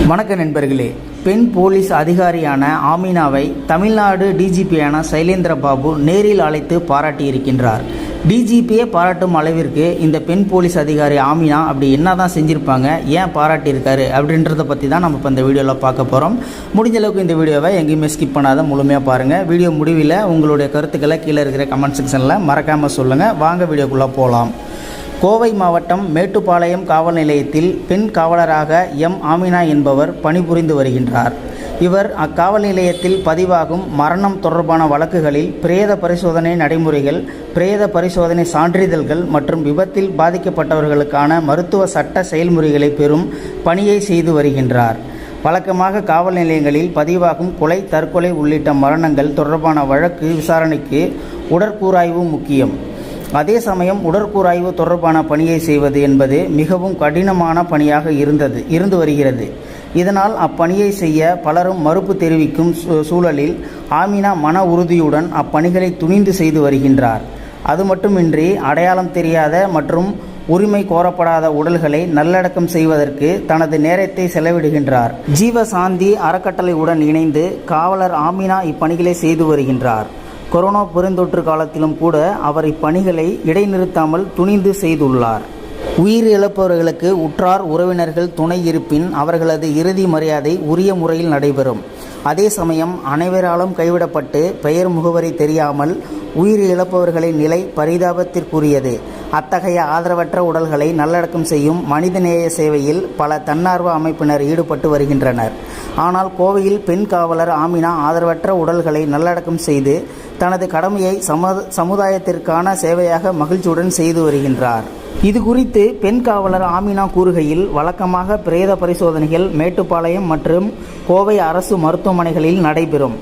வணக்க நண்பர்களே, பெண் போலீஸ் அதிகாரியான ஆமினாவை தமிழ்நாடு டிஜிபியான சைலேந்திர பாபு நேரில் அழைத்து பாராட்டியிருக்கின்றார். டிஜிபியே பாராட்டும் அளவிற்கு இந்த பெண் போலீஸ் அதிகாரி ஆமினா அப்படி என்ன தான் செஞ்சுருப்பாங்க, ஏன் பாராட்டியிருக்காரு அப்படின்றத பற்றி தான் நம்ம இப்போ இந்த வீடியோவில் பார்க்க போகிறோம். முடிஞ்ச அளவுக்கு இந்த வீடியோவை எங்கேயுமே ஸ்கிப் பண்ணாத முழுமையாக பாருங்கள். வீடியோ முடிவில் உங்களுடைய கருத்துக்களை கீழே இருக்கிற கமெண்ட் செக்ஷனில் மறக்காமல் சொல்லுங்கள். வாங்க வீடியோக்குள்ளே போகலாம். கோவை மாவட்டம் மேட்டுப்பாளையம் காவல் நிலையத்தில் பெண் காவலராக ஆமினா என்பவர் பணிபுரிந்து வருகின்றார். இவர் அக்காவல் நிலையத்தில் பதிவாகும் மரணம் தொடர்பான வழக்குகளில் பிரேத பரிசோதனை நடைமுறைகள், பிரேத பரிசோதனை சான்றிதழ்கள் மற்றும் விபத்தில் பாதிக்கப்பட்டவர்களுக்கான மருத்துவ சட்ட செயல்முறைகளை பெறும் பணியை செய்து வருகின்றார். வழக்கமாக காவல் நிலையங்களில் பதிவாகும் கொலை, தற்கொலை உள்ளிட்ட மரணங்கள் தொடர்பான வழக்கு விசாரணைக்கு உடற்கூறாய்வு முக்கியம். அதே சமயம் உடற்கூறாய்வு தொடர்பான பணியை செய்வது என்பது மிகவும் கடினமான பணியாக இருந்து வருகிறது. இதனால் அப்பணியை செய்ய பலரும் மறுப்பு தெரிவிக்கும் சூழலில் ஆமினா மன உறுதியுடன் அப்பணிகளை துணிந்து செய்து வருகின்றார். அது மட்டுமின்றி அடையாளம் தெரியாத மற்றும் உரிமை கோரப்படாத உடல்களை நல்லடக்கம் செய்வதற்கு தனது நேரத்தை செலவிடுகின்றார். ஜீவசாந்தி அறக்கட்டளையுடன் இணைந்து காவலர் ஆமினா இப்பணிகளை செய்து வருகின்றார். கொரோனா பெருந்தொற்று காலத்திலும் கூட அவர் இப்பணிகளை இடைநிறுத்தாமல் துணிந்து செய்துள்ளார். உயிர் இழப்பவர்களுக்கு உற்றார் உறவினர்கள் துணை இருப்பின் அவர்களது இறுதி மரியாதை உரிய முறையில் நடைபெறும். அதே சமயம் அனைவராலும் கைவிடப்பட்டு பெயர் முகவரி தெரியாமல் உயிர் இழப்பவர்களின் நிலை பரிதாபத்திற்குரியது. அத்தகைய ஆதரவற்ற உடல்களை நல்லடக்கம் செய்யும் மனிதநேய சேவையில் பல தன்னார்வ அமைப்பினர் ஈடுபட்டு வருகின்றனர். ஆனால் கோவையில் பெண் காவலர் ஆமினா ஆதரவற்ற உடல்களை நல்லடக்கம் செய்து தனது கடமையை சமுதாயத்திற்கான சேவையாக மகிழ்ச்சியுடன் செய்து வருகின்றார். இது குறித்து பெண் காவலர் ஆமினா கூறுகையில், வழக்கமாக பிரேத பரிசோதனைகள் மேட்டுப்பாளையம் மற்றும் கோவை அரசு மருத்துவமனைகளில் நடைபெறும்.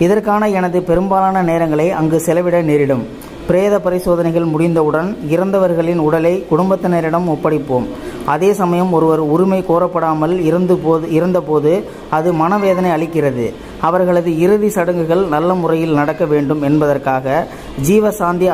இதற்கான எனது பெரும்பாலான நேரங்களை அங்கு செலவிட நேரிடும். பிரேத பரிசோதனைகள் முடிந்தவுடன் இறந்தவர்களின் உடலை குடும்பத்தினரிடம் ஒப்படைப்போம். அதே சமயம் ஒருவர் உரிமை கோரப்படாமல் இருந்தபோது அது மனவேதனை அளிக்கிறது. அவர்களது இறுதி சடங்குகள் நல்ல முறையில் நடக்க வேண்டும் என்பதற்காக ஜீவசாந்தி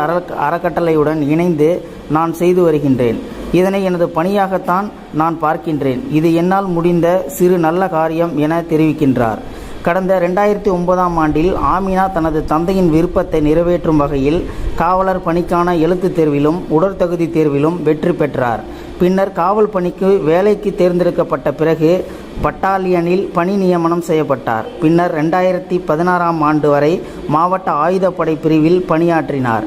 அறக்கட்டளையுடன் இணைந்து நான் செய்து வருகின்றேன். இதனை எனது பணியாகத்தான் நான் பார்க்கின்றேன். இது என்னால் முடிந்த சிறு நல்ல காரியம் என தெரிவிக்கின்றார். கடந்த 2009ஆம் ஆண்டில் ஆமினா தனது தந்தையின் விருப்பத்தை நிறைவேற்றும் வகையில் காவலர் பணிக்கான எழுத்துத் தேர்விலும் உடற்தகுதி தேர்விலும் வெற்றி பெற்றார். பின்னர் காவல் பணிக்கு வேலைக்கு தேர்ந்தெடுக்கப்பட்ட பிறகு பட்டாலியனில் பணி நியமனம் செய்யப்பட்டார். பின்னர் 2016ஆம் ஆண்டு வரை மாவட்ட ஆயுதப்படை பிரிவில் பணியாற்றினார்.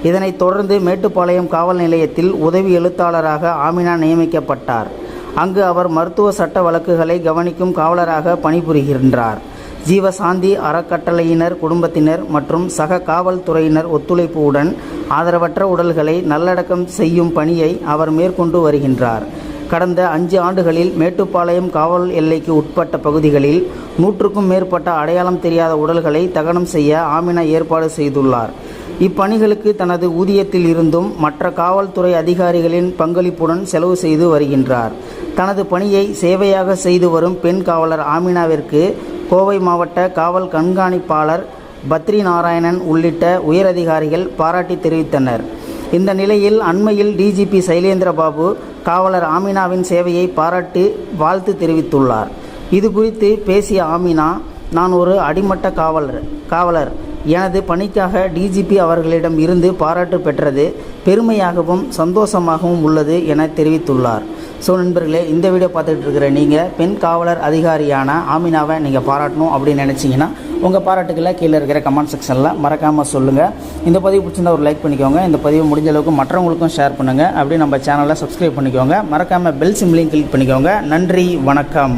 இதனைத் தொடர்ந்து மேட்டுப்பாளையம் காவல் நிலையத்தில் உதவி எழுத்தாளராக ஆமினா நியமிக்கப்பட்டார். அங்கு அவர் மருத்துவ சட்ட வழக்குகளை கவனிக்கும் காவலராக பணிபுரிகின்றார். ஜீவசாந்தி அறக்கட்டளையினர் குடும்பத்தினர் மற்றும் சக காவல்துறையினர் ஒத்துழைப்புடன் ஆதரவற்ற உடல்களை நல்லடக்கம் செய்யும் பணியை அவர் மேற்கொண்டு வருகின்றார். கடந்த 5 ஆண்டுகளில் மேட்டுப்பாளையம் காவல் எல்லைக்கு உட்பட்ட பகுதிகளில் 100க்கும் மேற்பட்ட அடையாளம் தெரியாத உடல்களை தகனம் செய்ய ஆமினா ஏற்பாடு செய்துள்ளார். இப்பணிகளுக்கு தனது ஊதியத்தில் இருந்தும் மற்ற காவல்துறை அதிகாரிகளின் பங்களிப்புடன் செலவு செய்து வருகின்றார். தனது பணியை சேவையாக செய்து வரும் பெண் காவலர் ஆமினாவிற்கு கோவை மாவட்ட காவல் கண்காணிப்பாளர் பத்ரி நாராயணன் உள்ளிட்ட உயரதிகாரிகள் பாராட்டி தெரிவித்தனர். இந்த நிலையில் அண்மையில் டிஜிபி சைலேந்திர பாபு காவலர் ஆமினாவின் சேவையை பாராட்டி வாழ்த்து தெரிவித்துள்ளார். இது குறித்து பேசிய ஆமினா, நான் ஒரு அடிமட்ட காவலர். எனது பணிக்காக டிஜிபி அவர்களிடம் இருந்து பாராட்டு பெற்றது பெருமையாகவும் சந்தோஷமாகவும் உள்ளது என தெரிவித்துள்ளார். ஸோ நண்பர்களே, இந்த வீடியோ பார்த்துட்டு இருக்கிற நீங்கள் பெண் காவலர் அதிகாரியான ஆமினாவை நீங்கள் பாராட்டணும் அப்படின்னு நினச்சிங்கன்னா உங்கள் பாராட்டுக்களை கீழே இருக்கிற கமெண்ட் செக்ஷனில் மறக்காமல் சொல்லுங்கள். இந்த பதிவு பிடிச்சிருந்தா ஒரு லைக் பண்ணிக்கோங்க. இந்த பதிவு முடிஞ்ச அளவுக்கு மற்றவங்களுக்கும் ஷேர் பண்ணுங்கள். அப்படி நம்ம சேனலை சப்ஸ்கிரைப் பண்ணிக்கோங்க. மறக்காமல் பெல் சிம்லையும் கிளிக் பண்ணிக்கோங்க. நன்றி, வணக்கம்.